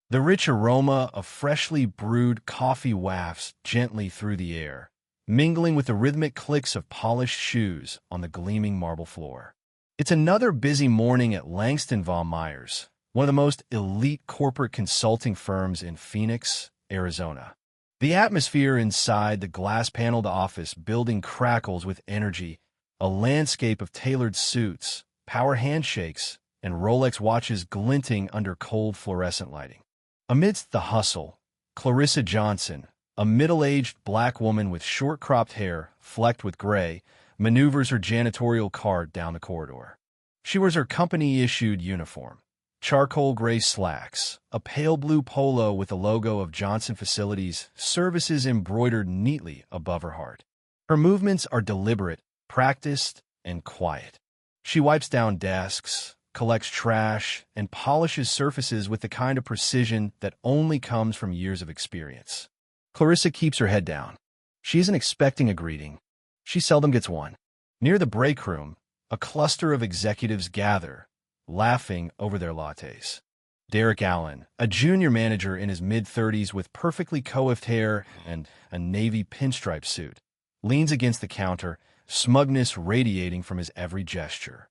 The rich aroma of freshly brewed coffee wafts gently through the air, mingling with the rhythmic clicks of polished shoes on the gleaming marble floor. It's another busy morning at Langston von Myers, one of the most elite corporate consulting firms in Phoenix, Arizona. The atmosphere inside the glass-paneled office building crackles with energy, a landscape of tailored suits, power handshakes, and Rolex watches glinting under cold fluorescent lighting. Amidst the hustle, Clarissa Johnson, a middle-aged black woman with short-cropped hair flecked with gray, maneuvers her janitorial cart down the corridor. She wears her company-issued uniform, charcoal gray slacks, a pale blue polo with the logo of Johnson Facilities Services embroidered neatly above her heart. Her movements are deliberate, practiced, and quiet. She wipes down desks, collects trash, and polishes surfaces with the kind of precision that only comes from years of experience. Clarissa keeps her head down. She isn't expecting a greeting. She seldom gets one. Near the break room, a cluster of executives gather, laughing over their lattes. Derek Allen, a junior manager in his mid-30s with perfectly coiffed hair and a navy pinstripe suit, leans against the counter, smugness radiating from his every gesture.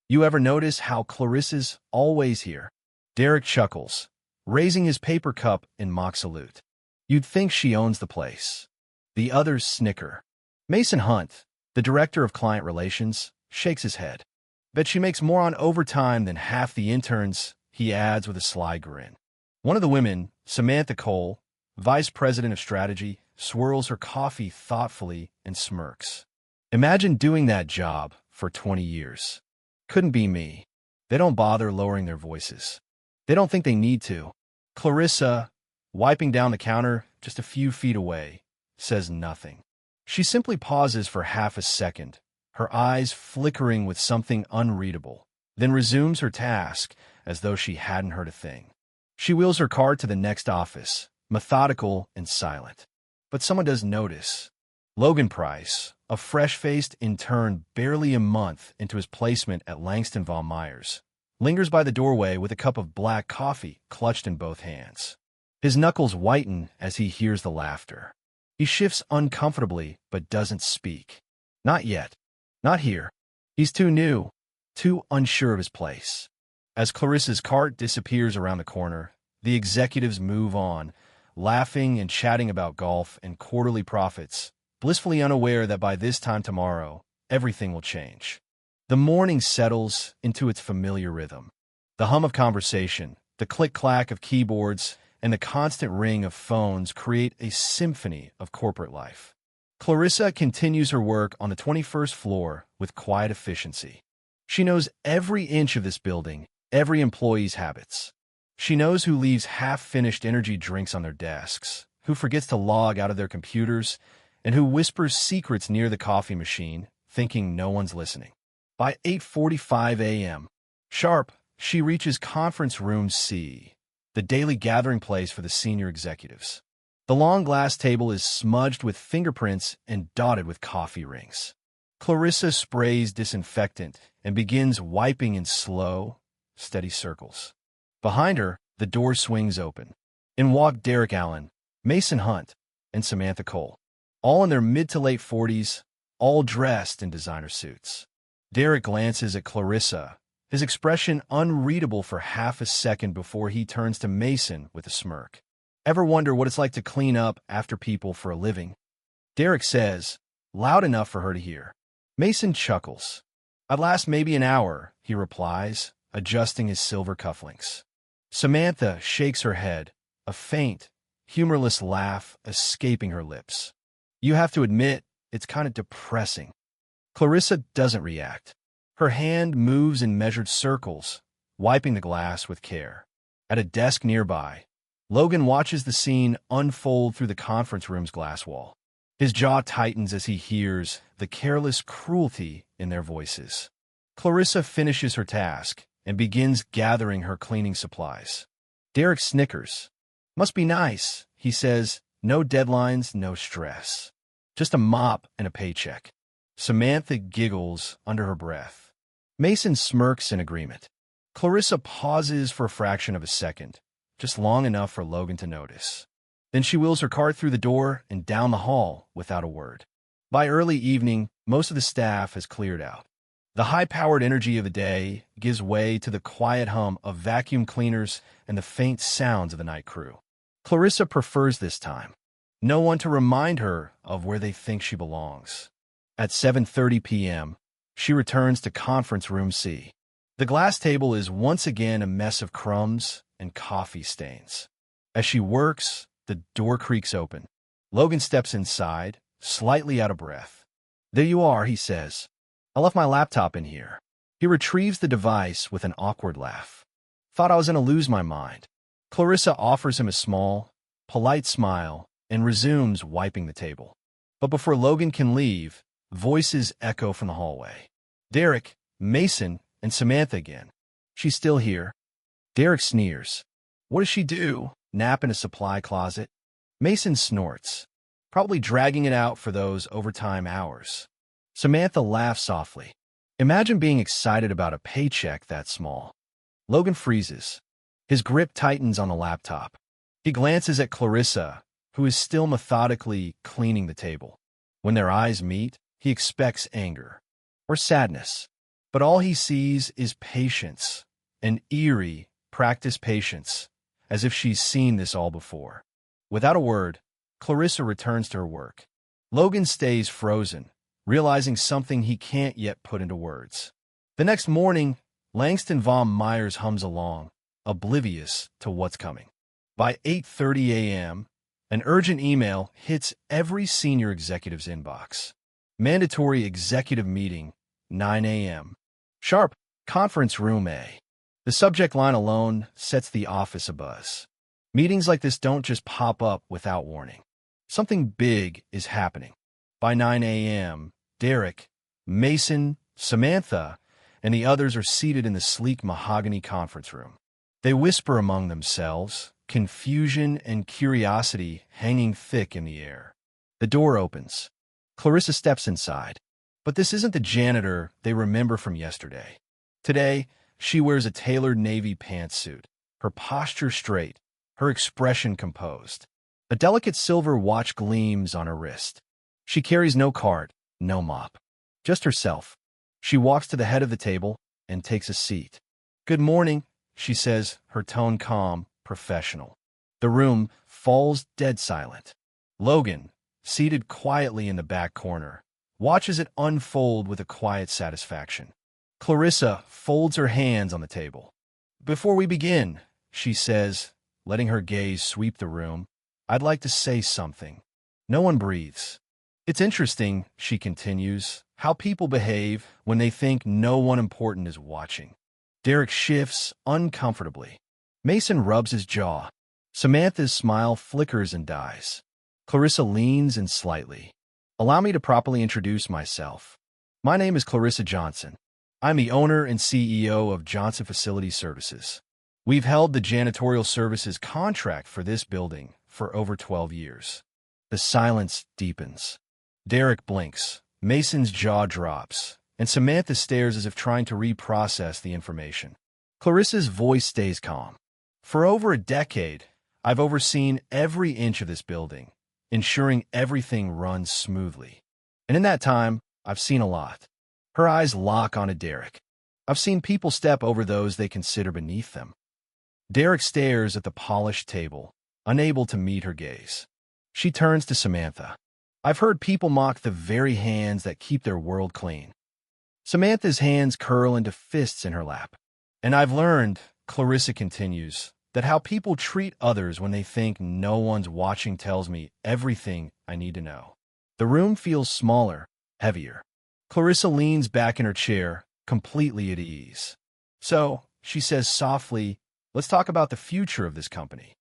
You ever notice how Clarissa's always here? Derek chuckles, raising his paper cup in mock salute. You'd think she owns the place. The others snicker. Mason Hunt, the director of client relations, shakes his head. Bet she makes more on overtime than half the interns, he adds with a sly grin. One of the women, Samantha Cole, vice president of strategy, swirls her coffee thoughtfully and smirks. Imagine doing that job for 20 years. Couldn't be me. They don't bother lowering their voices. They don't think they need to. Clarissa, wiping down the counter just a few feet away, says nothing. She simply pauses for half a second, her eyes flickering with something unreadable, then resumes her task as though she hadn't heard a thing. She wheels her cart to the next office, methodical and silent. But someone does notice. Logan Price, a fresh-faced intern barely a month into his placement at Langston von Myers, lingers by the doorway with a cup of black coffee clutched in both hands. His knuckles whiten as he hears the laughter. He shifts uncomfortably but doesn't speak. Not yet. Not here. He's too new, too unsure of his place. As Clarissa's cart disappears around the corner, the executives move on, laughing and chatting about golf and quarterly profits, blissfully unaware that by this time tomorrow, everything will change. The morning settles into its familiar rhythm. The hum of conversation, the click-clack of keyboards, and the constant ring of phones create a symphony of corporate life. Clarissa continues her work on the 21st floor with quiet efficiency. She knows every inch of this building, every employee's habits. She knows who leaves half-finished energy drinks on their desks, who forgets to log out of their computers, and who whispers secrets near the coffee machine, thinking no one's listening. By 8:45 a.m. sharp, she reaches Conference Room C, the daily gathering place for the senior executives. The long glass table is smudged with fingerprints and dotted with coffee rings. Clarissa sprays disinfectant and begins wiping in slow, steady circles. Behind her, the door swings open. In walk Derek Allen, Mason Hunt, and Samantha Cole, all in their mid to late 40s, all dressed in designer suits. Derek glances at Clarissa, his expression unreadable for half a second before he turns to Mason with a smirk. Ever wonder what it's like to clean up after people for a living? Derek says, loud enough for her to hear. Mason chuckles. I'd last maybe an hour, he replies, adjusting his silver cufflinks. Samantha shakes her head, a faint, humorless laugh escaping her lips. You have to admit, it's kind of depressing. Clarissa doesn't react. Her hand moves in measured circles, wiping the glass with care. At a desk nearby, Logan watches the scene unfold through the conference room's glass wall. His jaw tightens as he hears the careless cruelty in their voices. Clarissa finishes her task and begins gathering her cleaning supplies. Derek snickers. Must be nice, he says. No deadlines, no stress. Just a mop and a paycheck. Samantha giggles under her breath. Mason smirks in agreement. Clarissa pauses for a fraction of a second, just long enough for Logan to notice. Then she wheels her cart through the door and down the hall without a word. By early evening, most of the staff has cleared out. The high-powered energy of the day gives way to the quiet hum of vacuum cleaners and the faint sounds of the night crew. Clarissa prefers this time. No one to remind her of where they think she belongs. At 7:30 p.m., she returns to Conference Room C. The glass table is once again a mess of crumbs and coffee stains. As she works, the door creaks open. Logan steps inside, slightly out of breath. "There you are," he says. "I left my laptop in here." He retrieves the device with an awkward laugh. "Thought I was going to lose my mind." Clarissa offers him a small, polite smile and resumes wiping the table. But before Logan can leave, voices echo from the hallway. Derek, Mason, and Samantha again. "She's still here." Derek sneers. "What does she do? Nap in a supply closet?" Mason snorts. "Probably dragging it out for those overtime hours." Samantha laughs softly. Imagine being excited about a paycheck that small. Logan freezes. His grip tightens on the laptop. He glances at Clarissa, who is still methodically cleaning the table. When their eyes meet, he expects anger or sadness. But all he sees is patience, an eerie, practiced patience, as if she's seen this all before. Without a word, Clarissa returns to her work. Logan stays frozen, realizing something he can't yet put into words. The next morning, Langston von Myers hums along, oblivious to what's coming. By 8:30 a.m., an urgent email hits every senior executive's inbox. Mandatory executive meeting, 9 a.m. Sharp, Conference Room A. The subject line alone sets the office abuzz. Meetings like this don't just pop up without warning. Something big is happening. By 9 a.m., Derek, Mason, Samantha, and the others are seated in the sleek mahogany conference room. They whisper among themselves, confusion and curiosity hanging thick in the air. The door opens. Clarissa steps inside. But this isn't the janitor they remember from yesterday. Today, she wears a tailored navy pantsuit, her posture straight, her expression composed. A delicate silver watch gleams on her wrist. She carries no card, no mop, just herself. She walks to the head of the table and takes a seat. "Good morning," she says, her tone calm, professional. The room falls dead silent. Logan, seated quietly in the back corner, watches it unfold with a quiet satisfaction. Clarissa folds her hands on the table. "Before we begin," she says, letting her gaze sweep the room, "I'd like to say something." No one breathes. "It's interesting," she continues, "how people behave when they think no one important is watching." Derek shifts uncomfortably. Mason rubs his jaw. Samantha's smile flickers and dies. Clarissa leans in slightly. "Allow me to properly introduce myself. My name is Clarissa Johnson. I'm the owner and CEO of Johnson Facility Services. We've held the janitorial services contract for this building for over 12 years. The silence deepens. Derek blinks. Mason's jaw drops, and Samantha stares as if trying to reprocess the information. Clarissa's voice stays calm. "For over a decade, I've overseen every inch of this building, ensuring everything runs smoothly. And in that time, I've seen a lot." Her eyes lock onto Derek. "I've seen people step over those they consider beneath them." Derek stares at the polished table, unable to meet her gaze. She turns to Samantha. "I've heard people mock the very hands that keep their world clean." Samantha's hands curl into fists in her lap. "And I've learned," Clarissa continues, "that how people treat others when they think no one's watching tells me everything I need to know." The room feels smaller, heavier. Clarissa leans back in her chair, completely at ease. "So," she says softly, "let's talk about the future of this company."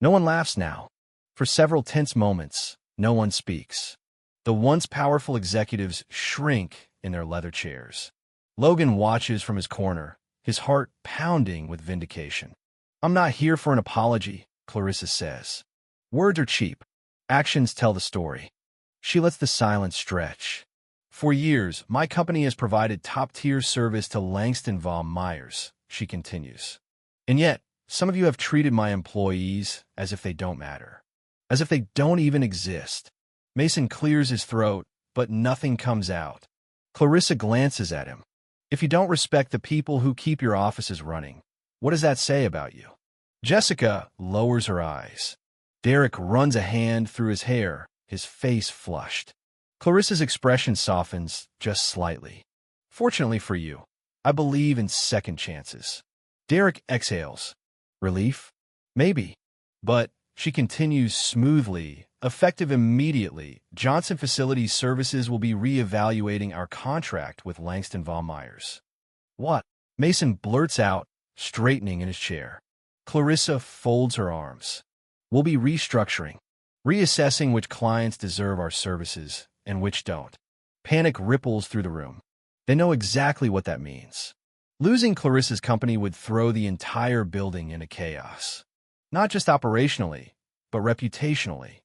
No one laughs now. For several tense moments, no one speaks. The once powerful executives shrink in their leather chairs. Logan watches from his corner, his heart pounding with vindication. "I'm not here for an apology," Clarissa says. "Words are cheap. Actions tell the story." She lets the silence stretch. "For years, my company has provided top-tier service to Langston von Myers," she continues. "And yet, Some of you have treated my employees as if they don't matter, as if they don't even exist. Mason clears his throat, but nothing comes out. Clarissa glances at him. If you don't respect the people who keep your offices running, what does that say about you? Jessica lowers her eyes. Derek runs a hand through his hair, his face flushed. Clarissa's expression softens just slightly. Fortunately for you, I believe in second chances. Derek exhales. Relief? Maybe. But, she continues smoothly, effective immediately, Johnson Facilities Services will be re-evaluating our contract with Langston Von Myers. What? Mason blurts out, straightening in his chair. Clarissa folds her arms. We'll be restructuring, reassessing which clients deserve our services and which don't. Panic ripples through the room. They know exactly what that means. Losing Clarissa's company would throw the entire building into chaos. Not just operationally, but reputationally.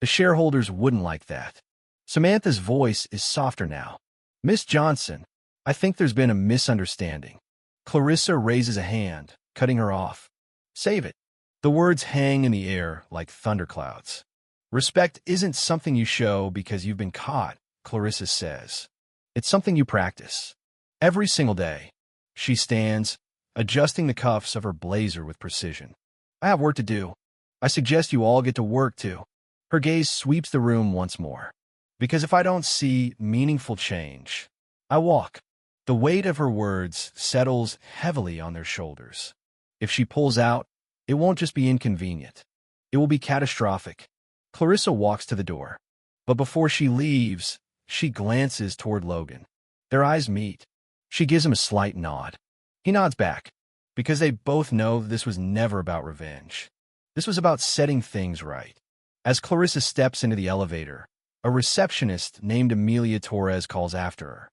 The shareholders wouldn't like that. Samantha's voice is softer now. Miss Johnson, I think there's been a misunderstanding. Clarissa raises a hand, cutting her off. Save it. The words hang in the air like thunderclouds. Respect isn't something you show because you've been caught, Clarissa says. It's something you practice. Every single day. She stands, adjusting the cuffs of her blazer with precision. I have work to do. I suggest you all get to work too. Her gaze sweeps the room once more. Because if I don't see meaningful change, I walk. The weight of her words settles heavily on their shoulders. If she pulls out, it won't just be inconvenient. It will be catastrophic. Clarissa walks to the door. But before she leaves, she glances toward Logan. Their eyes meet. She gives him a slight nod. He nods back, because they both know this was never about revenge. This was about setting things right. As Clarissa steps into the elevator, a receptionist named Amelia Torres calls after her.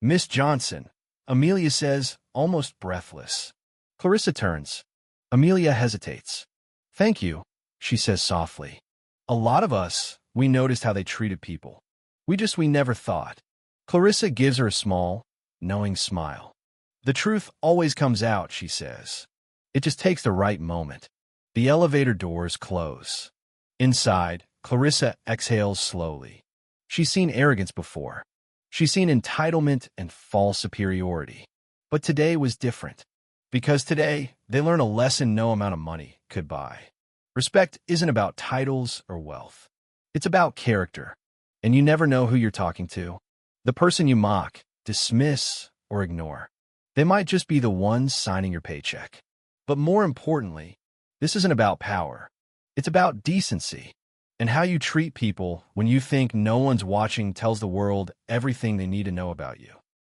Miss Johnson, Amelia says, almost breathless. Clarissa turns. Amelia hesitates. Thank you, she says softly. A lot of us, we noticed how they treated people. We never thought. Clarissa gives her a small, knowing smile. The truth always comes out, she says. It just takes the right moment. The elevator doors close. Inside, Clarissa exhales slowly. She's seen arrogance before. She's seen entitlement and false superiority. But today was different. Because today, they learn a lesson no amount of money could buy. Respect isn't about titles or wealth. It's about character. And you never know who you're talking to. The person you mock, dismiss, or ignore. They might just be the ones signing your paycheck. But more importantly, this isn't about power. It's about decency. And how you treat people when you think no one's watching tells the world everything they need to know about you.